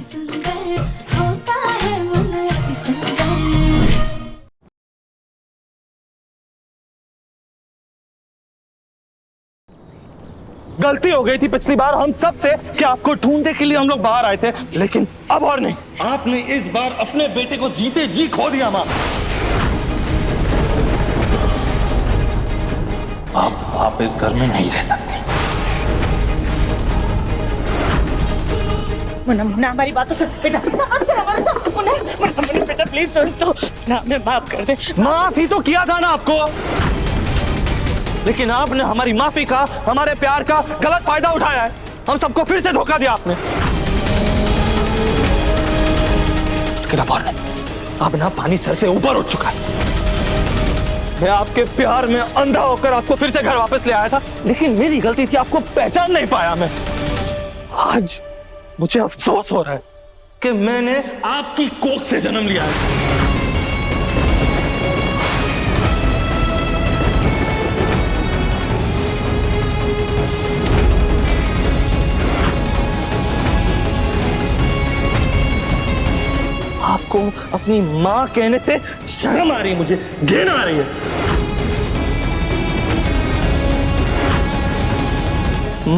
सुंदर होता है मन अति सुंदर। गलती हो गई थी पिछली बार हम सब से कि आपको ढूंढने के लिए हम लोग बाहर आए थे, लेकिन अब और नहीं। आपने इस बार अपने बेटे को जीते जी खो दिया माँ। अब आप इस घर में नहीं रह सकती। मुन्ना मुन्ना हमारी बातों से बेटा मुन्ना मुन्ना बेटा प्लीज सुन तो ना, हमें माफ कर दे। माफी तो किया था ना आपको, लेकिन आपने हमारी माफी का, हमारे प्यार का गलत फायदा उठाया है। हम सबको फिर से धोखा दिया आपने। लेकिन अब और नहीं, अब ना पानी सर से ऊपर उठ चुका है। मैं आपके प्यार में अंधा होकर आपको फिर से घर वापस ले आया था, लेकिन मेरी गलती थी, आपको पहचान नहीं पाया मैं। आज मुझे अफसोस हो रहा है कि मैंने आपकी कोख से जन्म लिया है। आपको अपनी माँ कहने से शर्म आ रही है, मुझे घृणा आ रही है।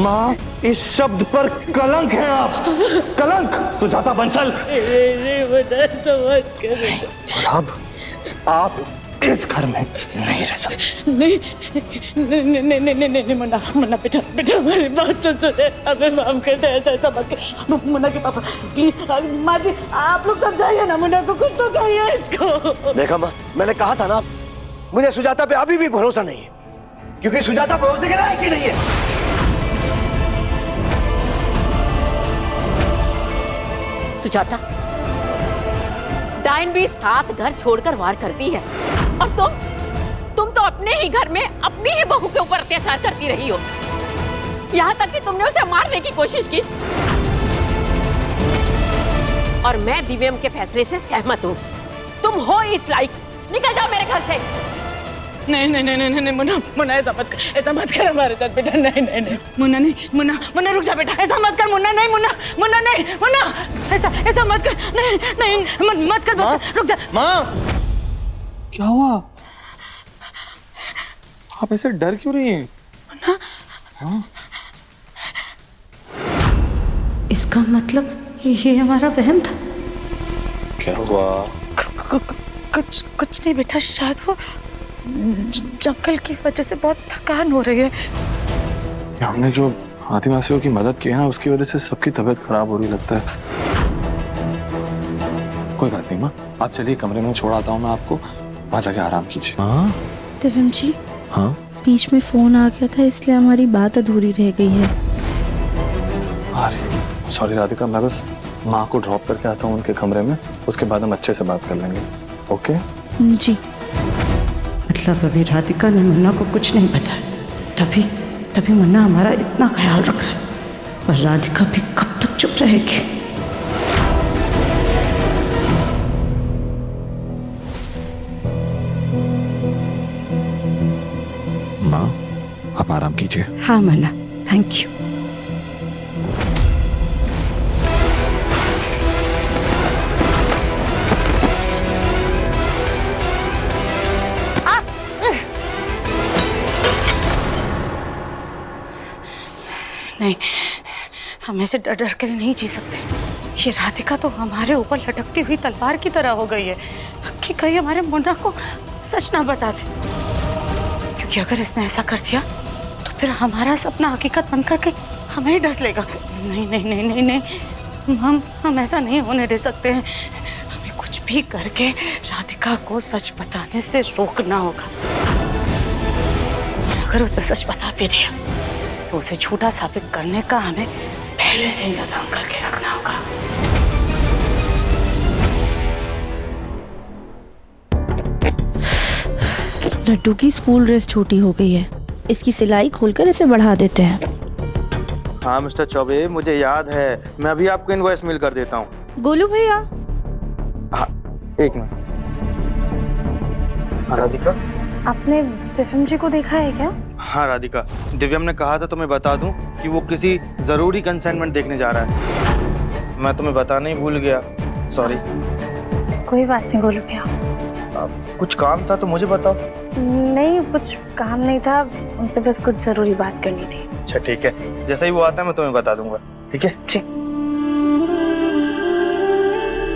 माँ इस शब्द पर कलंक है आप, कलंक। सुजाता बंसल। और अब आप इस घर में नहीं रह सकते। नहीं मुन्ना मुन्ना बेटा बेटा हमारी बात सुन, हमें माफ कर दे। ऐसा मत कर मुन्ना के पापा प्लीज। माँ जी आप लोग समझाइए ना, मुन्ना को कुछ तो कहिए इसको। देखा माँ, मैंने कहा था ना, मुझे सुजाता पे अभी भी भरोसा नहीं है, क्योंकि सुजाता भरोसे के लायक ही नहीं है। सुजाता, डायन भी 7 घर छोड़कर वार करती है, और तुम तो अपने ही घर में अपनी ही बहू के ऊपर अत्याचार करती रही हो। यहाँ तक कि तुमने उसे मारने की कोशिश की। और मैं दिव्यम के फैसले से सहमत हूँ। तुम हो इस लायक, निकल जाओ मेरे घर से। नहीं मुन्ना मुन्ना ऐसा मत कर हमारे साथ बेटा। नहीं मुन्ना नहीं, मुन्ना रुक जा बेटा, ऐसा मत कर मुन्ना। नहीं मुन्ना नहीं मुन्ना, ऐसा मत कर। नहीं मत कर, रुक जा। माँ क्या हुआ? आप ऐसे डर क्यों रही हैं? मुन्ना हाँ? इसका मतलब ये हमारा वहम था। क्या हुआ? कुछ नहीं बेटा, शायद वो जंगल की वजह से बहुत थकान हो रही है। हमने जो आदिवासियों की मदद की है ना, उसकी वजह से सबकी तबीयत खराब हो रही लगता है। कोई बात नहीं माँ, आप चलिए कमरे में छोड़ आता हूँ मैं आपको, वहाँ जाके आराम कीजिए। हाँ दिव्यम जी। हाँ बीच में फोन आ गया था, इसलिए हमारी बात अधूरी रह गई है। अरे सॉरी राधिका, मैं बस माँ को ड्रॉप करके आता हूँ उनके कमरे में, उसके बाद हम अच्छे से बात कर लेंगे। ओके जी। मतलब अभी राधिका ने मुन्ना को कुछ नहीं बताया, तभी मुन्ना हमारा इतना ख्याल रख रहा है। पर राधिका भी कब तक चुप रहेगी? माँ आप आराम कीजिए। हाँ मुन्ना, थैंक यू। नहीं, हम ऐसे डर डर कर नहीं जी सकते। ये राधिका तो हमारे ऊपर लटकती हुई तलवार की तरह हो गई है कि कहीं हमारे मुन्ना को सच ना बता दे, क्योंकि अगर इसने ऐसा कर दिया तो फिर हमारा सपना हकीकत बनकर के हमें ही डस लेगा। नहीं नहीं नहीं नहीं नहीं, हम ऐसा नहीं होने दे सकते हैं। हमें कुछ भी करके राधिका को सच बताने से रोकना होगा। और अगर उसे सच बता भी दिया तो उसे झूठा साबित करने का हमें पहले से इंतजाम करके रखना होगा। लड्डू की स्कूल ड्रेस छोटी हो गई है, इसकी सिलाई खोलकर इसे बढ़ा देते हैं। हाँ मिस्टर चौबे, मुझे याद है, मैं अभी आपको इनवॉइस मेल कर देता हूँ। गोलू भैया। हाँ एक मिनट। हाँ राधिका, आपने दिव्यम जी को देखा है क्या? हाँ राधिका, दिव्यम ने कहा था तो मैं बता दूं कि वो किसी जरूरी कंसाइनमेंट देखने जा रहा है। मैं तुम्हें बताना ही भूल गया, सॉरी। कोई बात नहीं गोलू भैया। कुछ काम था तो मुझे बताओ। नहीं, कुछ काम नहीं था, उनसे बस कुछ जरूरी बात करनी थी। अच्छा ठीक है, जैसा ही वो आता है मैं तुम्हें बता दूंगा, ठीक है? ठीक।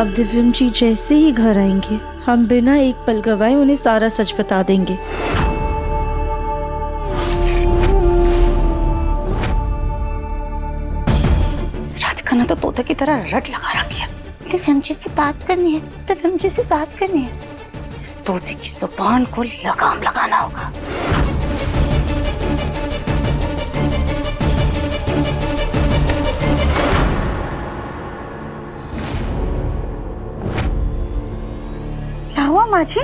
अब दिव्यम जी जैसे ही घर आएंगे हम बिना एक पल गवाए उन्हें सारा सच बता देंगे। राधिका ने तो तोते की तरह रट लगा रखी है। दिव्यम जी से बात करनी है, दिव्यम जी से बात करनी है। इस तोते की जुबान को लगाम लगाना होगा। क्या हुआ माँ जी?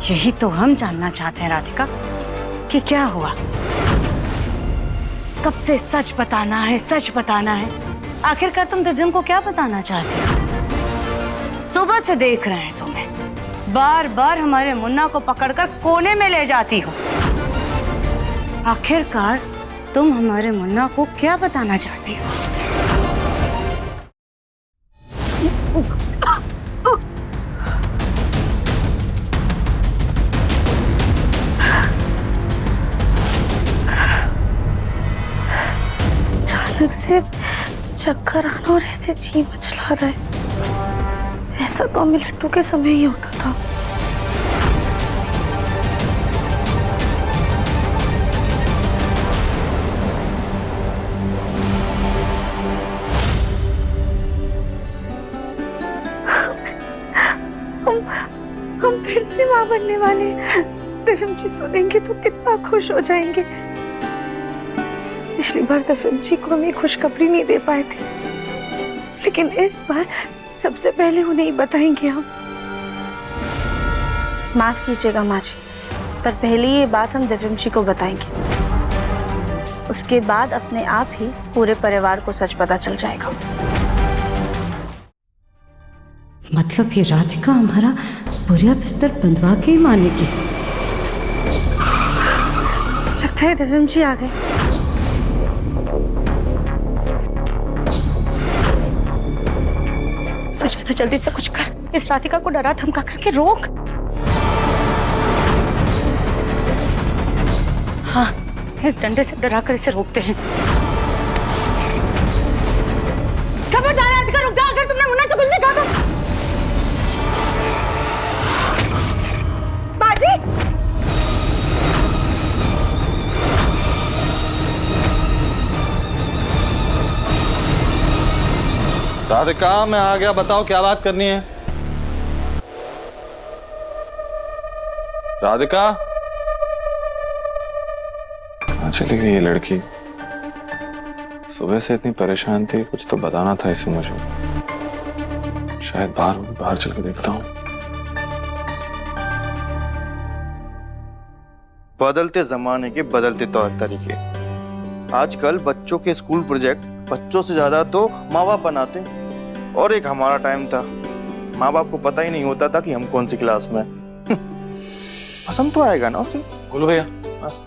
यही तो हम जानना चाहते हैं राधिका कि क्या हुआ। कब से सच बताना है, सच बताना है। आखिरकार तुम दिव्यम को क्या बताना चाहती हो? सुबह से देख रहे हैं तुम्हें, बार बार हमारे मुन्ना को पकड़कर कोने में ले जाती हो। आखिरकार तुम हमारे मुन्ना को क्या बताना चाहती हो? अचानक से चक्कर आना और ऐसे जी मचला रहा है। ऐसा तो हमें लट्टू के समय ही होता था। हम फिर से माँ बनने वाले हैं। दिव्यम जी सुनेंगे तो कितना खुश हो जाएंगे। पिछली बार दिव्यम जी को हमें खुशखबरी नहीं दे पाए थे, लेकिन इस बार सबसे पहले उन्हें ही बताएंगे हम। माफ कीजिएगा माँ जी, पर पहले ये बात हम दिव्यम जी को बताएंगे। उसके बाद अपने आप ही पूरे परिवार को सच पता चल जाएगा। मतलब ये राधिका हमारा बुरा बिस्तर बंधवा के ही मानेगी। लगता है दिव्यम जी आ गए। सुजाता जल्दी से कुछ कर, इस राधिका को डरा धमका करके रोक। हाँ, इस डंडे से डरा कर इसे रोकते हैं। खबरदार राधिका, रुक जा। अगर तुमने मुन्ना को कुछ भी कहा तो बाजी। राधिका मैं आ गया, बताओ क्या बात करनी है? राधिका कहाँ चली गई ये लड़की? सुबह से इतनी परेशान थी, कुछ तो बताना था इसे मुझे। शायद बाहर चल के देखता हूँ। बदलते जमाने के बदलते तौर तरीके। आजकल बच्चों के स्कूल प्रोजेक्ट बच्चों से ज्यादा तो माँ बाप बनाते हैं। और एक हमारा टाइम था, माँ बाप को पता ही नहीं होता था कि हम कौन सी क्लास में। पसंद तो आएगा ना उसे। बोलो भैया,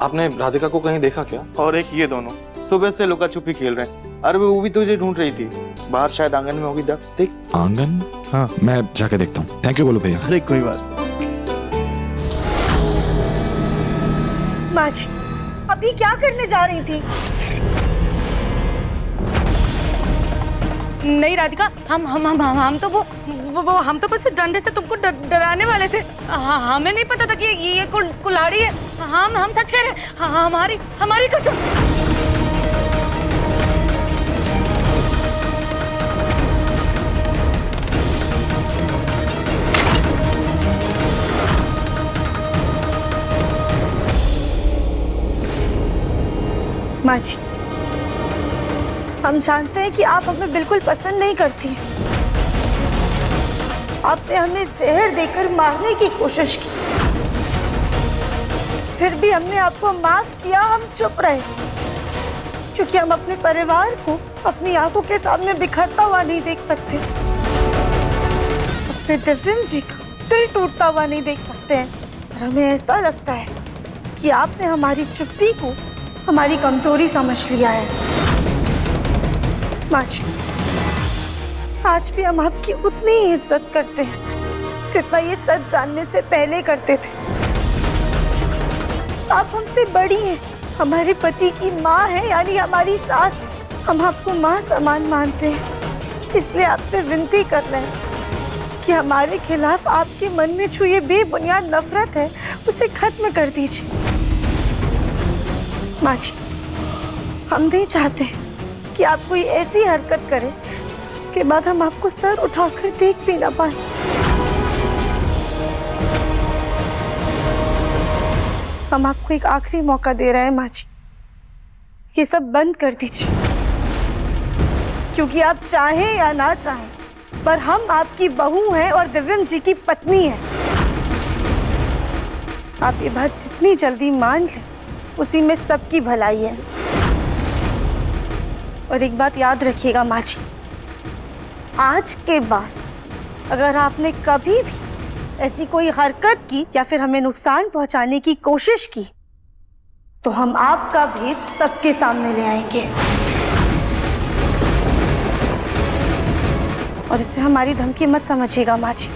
आपने राधिका को कहीं देखा क्या? और एक ये दोनों सुबह से लुका छुपी खेल रहे हैं। अरे वो भी तुझे ढूंढ रही थी बाहर, शायद आंगन में होगी। देख आंगन? हाँ मैं जाके देखता हूँ। थैंक यू बोलो भैया। अरे कोई बात। माँ जी, अभी क्या करने जा रही थी? नहीं राधिका, हम तो बस डंडे से तुमको डराने वाले थे। हमें नहीं पता था कि ये कुल्हाड़ी है। हम सच कह रहे हैं। हमारी कसम। माँ जी, हम जानते हैं कि आप हमें बिल्कुल पसंद नहीं करती हैं। आपने हमें जहर देकर मारने की कोशिश की, फिर भी हमने आपको माफ किया। हम चुप रहे क्योंकि हम अपने परिवार को अपनी आंखों के सामने बिखरता हुआ नहीं देख सकते, अपने दिव्यम जी का दिल टूटता हुआ नहीं देख सकते हैं। और हमें ऐसा लगता है कि आपने हमारी चुप्पी को हमारी कमजोरी समझ लिया है। माँ जी, आज भी हम आपकी उतनी ही इज्जत करते हैं जितना ये सच जानने से पहले करते थे। आप हमसे बड़ी हैं, हमारे पति की माँ है, यानी हमारी सास। हम आपको माँ समान मानते हैं, इसलिए आपसे विनती कर रहे हैं कि हमारे खिलाफ आपके मन में जो ये बेबुनियाद नफरत है उसे खत्म कर दीजिए। माँ जी, हम नहीं चाहते कि आप कोई ऐसी हरकत करें के बाद हम आपको सर उठाकर देख भी ना पाए। हम आपको एक आखिरी मौका दे रहे हैं माँ जी, ये सब बंद कर दीजिए, क्योंकि आप चाहें या ना चाहें पर हम आपकी बहू हैं और दिव्यम जी की पत्नी हैं। आप ये बात जितनी जल्दी मान लें उसी में सबकी भलाई है। और एक बात याद रखिएगा माँ जी, आज के बाद अगर आपने कभी भी ऐसी कोई हरकत की या फिर हमें नुकसान पहुंचाने की कोशिश की तो हम आपका भेद सबके सामने ले आएंगे। और इसे हमारी धमकी मत समझिएगा माँ जी,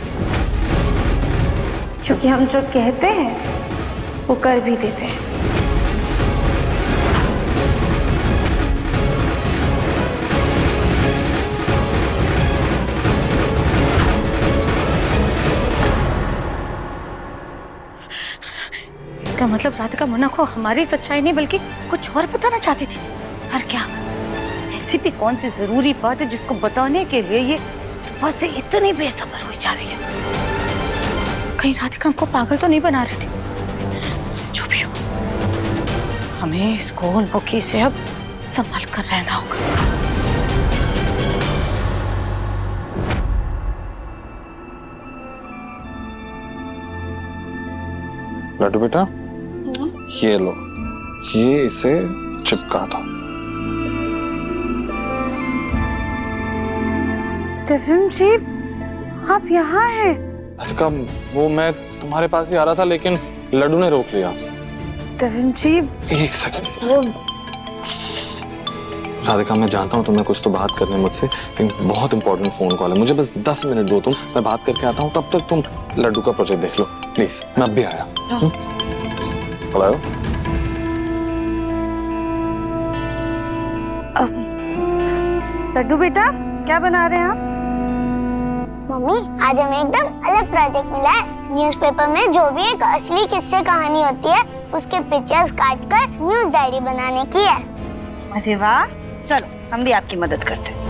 क्योंकि हम जो कहते हैं वो कर भी देते हैं। इसका मतलब राधिका मुन्ना को हमारी सच्चाई नहीं बल्कि कुछ और बताना चाहती थी। पर क्या ऐसी भी कौन सी जरूरी बात है जिसको बताने के लिए ये सुबह से इतनी बेसब्र हुई जा रही है? कहीं राधिका हमको पागल तो नहीं बना रही थी? जो भी हो, हमें इसको नौकी से अब संभल कर रहना होगा। लड्डू बेटा, ये लो, ये इसे चिपका दो। दिव्यम जी, आप यहाँ हैं? राधिका, वो मैं तुम्हारे पास ही आ रहा था लेकिन लड्डू ने रोक लिया। दिव्यम जी, एक सेकंड। राधिका, मैं जानता हूँ तुम्हें कुछ तो बात करनी है मुझसे, लेकिन बहुत इंपॉर्टेंट फोन कॉल है, मुझे बस 10 मिनट दो तुम, मैं बात करके आता हूँ, तब तक तुम लड्डू का प्रोजेक्ट देख लो प्लीज। मैं अब भी आया। हेलो। लड्डू बेटा, क्या बना रहे हैं आप? मम्मी, आज हमें एकदम अलग प्रोजेक्ट मिला है। न्यूज़पेपर में जो भी एक असली किस्से कहानी होती है उसके पिक्चर्स काटकर न्यूज़ डायरी बनाने की है। अरे वाह, चलो हम भी आपकी मदद करते हैं।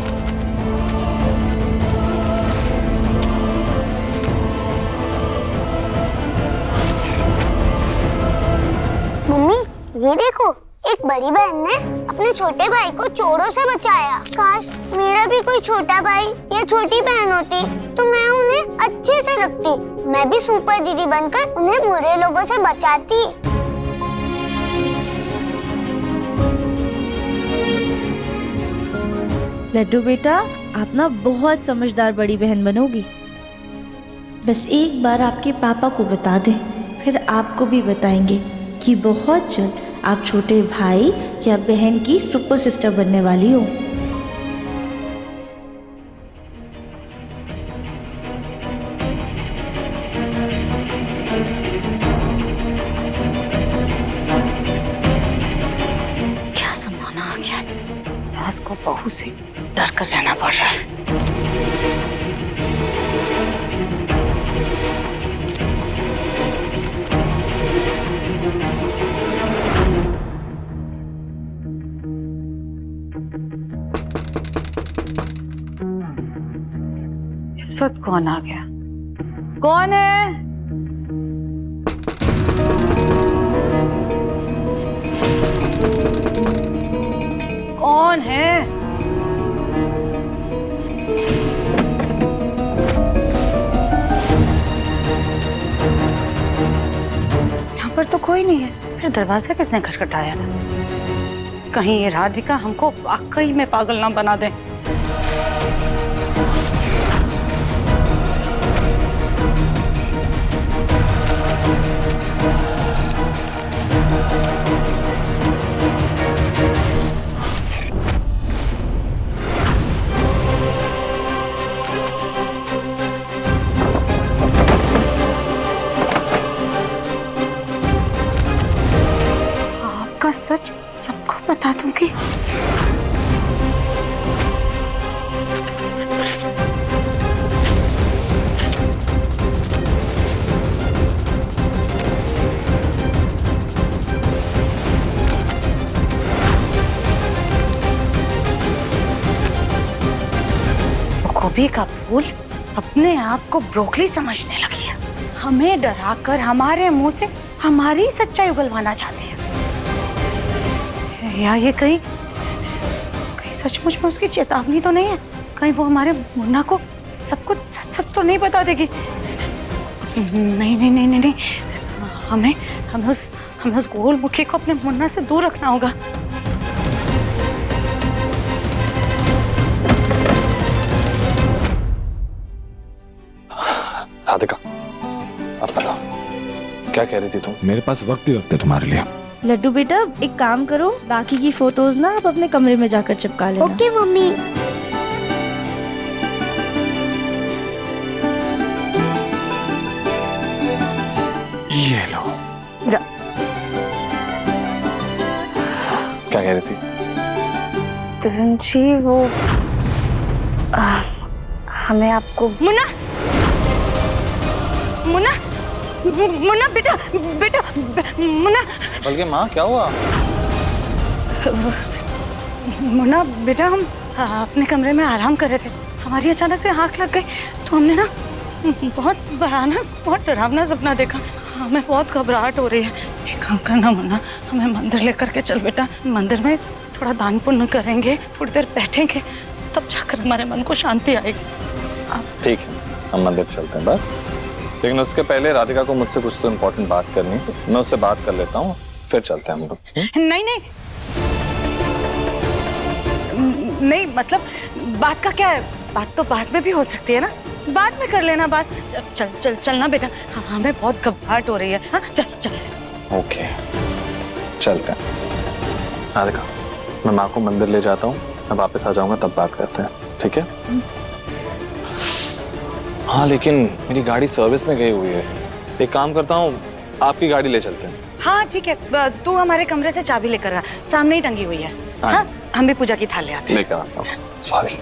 मम्मी, ये देखो, एक बड़ी बहन ने अपने छोटे भाई को चोरों से बचाया। काश मेरा भी कोई छोटा भाई या छोटी बहन होती तो मैं उन्हें अच्छे से रखती। मैं भी सुपर दीदी बनकर उन्हें बुरे लोगों से बचाती। लड्डू बेटा, आप ना बहुत समझदार बड़ी बहन बनोगी। बस एक बार आपके पापा को बता दें, फिर आपको भी बताएंगे कि बहुत जल्द आप छोटे भाई या बहन की सुपर सिस्टर बनने वाली हो। क्या जमाना आ गया है, सास को बहू से डर कर रहना पड़ रहा है। इस वक्त कौन आ गया? कौन है? कौन है? यहाँ पर तो कोई नहीं है, फिर दरवाजा किसने खटखटाया था? कहीं ये राधिका हमको वाकई में पागल ना बना दे। सच सबको बता दूंगी। गोभी का फूल अपने आप को ब्रोकली समझने लगी है। हमें डराकर हमारे मुंह से हमारी सच्चाई उगलवाना चाहती है। या ये कहीं सचमुच में उसकी चेतावनी तो नहीं है? कहीं वो हमारे मुन्ना को सब कुछ सच सच तो नहीं बता देगी? नहीं नहीं नहीं नहीं, नहीं। हमें उस गोल मुखी को अपने मुन्ना से दूर रखना होगा। राधिका, अब बताओ क्या कह रही थी तुम? मेरे पास वक्त ही वक्त है तुम्हारे लिए। लड्डू बेटा एक काम करो, बाकी की फोटोज ना आप अपने कमरे में जाकर चिपका लेना। Okay mummy. ये लो। क्या कह रही थी? जी वो हमें आपको मुन्ना मुन्ना मुन्ना बेटा बेटा मुन्ना बल्कि माँ क्या हुआ? मुन्ना बेटा हम अपने कमरे में आराम कर रहे थे, हमारी अचानक से आँख लग गई तो हमने ना बहुत भयानक बहुत डरावना सपना देखा। हमें बहुत घबराहट हो रही है। एक काम करना मुन्ना, हमें मंदिर लेकर के चल बेटा। मंदिर में थोड़ा दान पुण्य करेंगे, थोड़ी देर बैठेंगे, तब जाकर हमारे मन को शांति आएगी। ठीक है, हम मंदिर चलते हैं बस, लेकिन उसके पहले राधिका को मुझसे कुछ तो इम्पोर्टेंट बात करनी है। मैं उससे बात कर लेता हूँ, फिर चलते हैं हम लोग। नहीं नहीं नहीं, मतलब बात का क्या है? बात तो बाद में भी हो सकती है ना, बाद में कर लेना बात। चलना बेटा, हमें बहुत घबराहट हो रही है। हाँ चल चल। ओके चलते हैं। राधिका, मैं माँ को मंदिर ले जाता हूँ, मैं वापस आ जाऊंगा तब बात करते हैं, ठीक है? हाँ लेकिन मेरी गाड़ी सर्विस में गई हुई है। एक काम करता हूँ, आपकी गाड़ी ले चलते हैं। हाँ ठीक है, तू हमारे कमरे से चाबी लेकर आ, सामने ही टंगी हुई है। हाँ हम भी पूजा की थाल ले आते हैं। लेकर आता हूँ। सॉरी।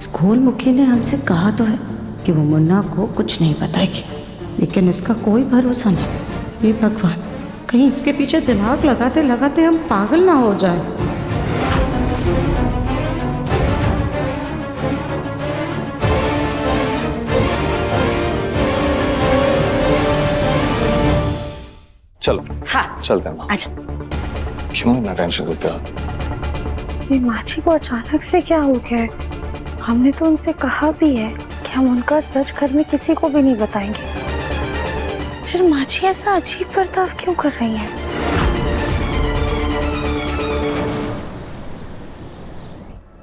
स्कूल मुखी ने हमसे कहा तो है कि वो मुन्ना को कुछ नहीं बताएगी, लेकिन इसका कोई भरोसा नहीं। हे भगवान, कहीं इसके पीछे दिमाग लगाते लगाते हम पागल ना हो जाए। चलो हाँ चलते हैं। आजा। क्यों इतना टेंशन लेते हो? ये माची को अचानक से क्या हो गया है? हमने तो उनसे कहा भी है कि हम उनका सच घर में किसी को भी नहीं बताएंगे, फिर माची ऐसा अजीब बर्ताव क्यों कर रही है?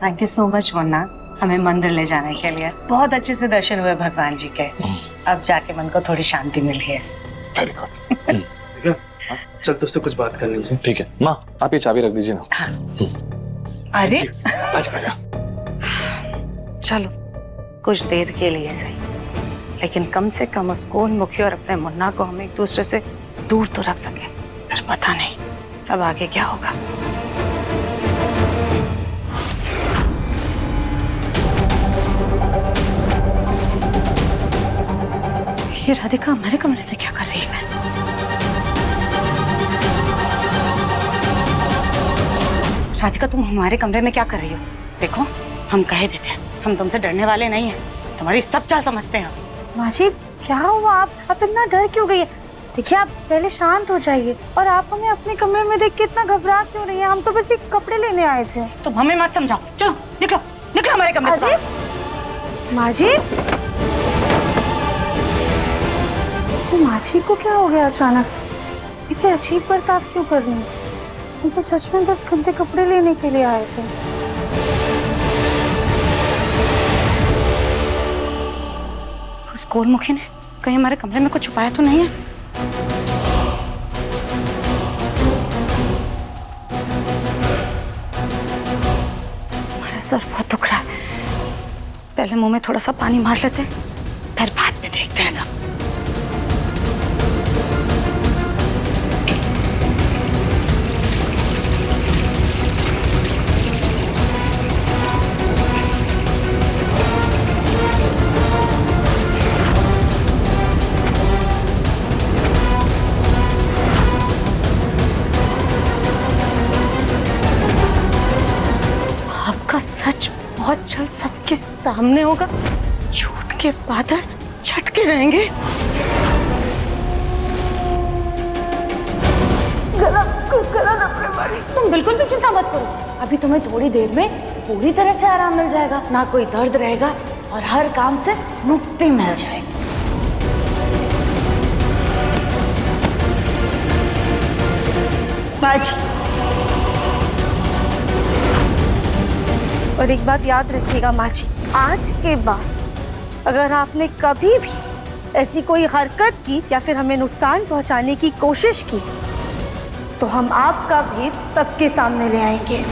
Thank you so much Munna, हमें मंदिर ले जाने के लिए। बहुत अच्छे से दर्शन हुए भगवान जी के। अब जाके मन को थोड़ी शांति मिली है। Very good. चल तो उससे कुछ बात करनी है। ठीक है माँ, आप ये चाबी रख दीजिए ना। हाँ। अरे आजा आजा। चलो कुछ देर के लिए सही, लेकिन कम से कम उस गोल मुखी और अपने मुन्ना को हम एक दूसरे से दूर तो रख सके। फिर पता नहीं अब आगे क्या होगा। ये राधिका हमारे कमरे में क्या कर रही है? राधिका तुम हमारे कमरे में क्या कर रही हो? देखो हम कहे देते हैं, हम तुमसे डरने वाले नहीं हैं, तुम्हारी सब चाल समझते हैं। माची क्या हुआ? आप इतना डर क्यों गई है? देखिए आप पहले शांत हो जाइए, और आप हमें अपने कमरे में देख के इतना घबरा क्यों रही हैं? हम तो बस एक कपड़े लेने आए थे। तुम हमें मत समझाओ, चलो निकलो निकलो हमारे कमरे से। माजी, माची को क्या हो गया अचानक से? इसे अजीब बर्ताव क्यों कर रही है? हम तो सच में बस गंदे कपड़े लेने के लिए आए थे। उस गोलमुखी ने कहीं हमारे कमरे में कुछ छुपाया तो नहीं है? सर बहुत दुख रहा है। पहले मुंह में थोड़ा सा पानी मार लेते हैं, फिर बाद में देखते हैं सब। आपका सच बहुत जल्द सबके सामने होगा। झूठ के बादल छटके रहेंगे। तुम बिल्कुल भी चिंता मत करो, अभी तुम्हें थोड़ी देर में पूरी तरह से आराम मिल जाएगा, ना कोई दर्द रहेगा और हर काम से मुक्ति मिल जाएगी। माँ जी, और एक बात याद रखिएगा माँ जी, आज के बाद अगर आपने कभी भी ऐसी कोई हरकत की या फिर हमें नुकसान पहुंचाने की कोशिश की तो हम आपका भेद सबके सामने ले आएंगे।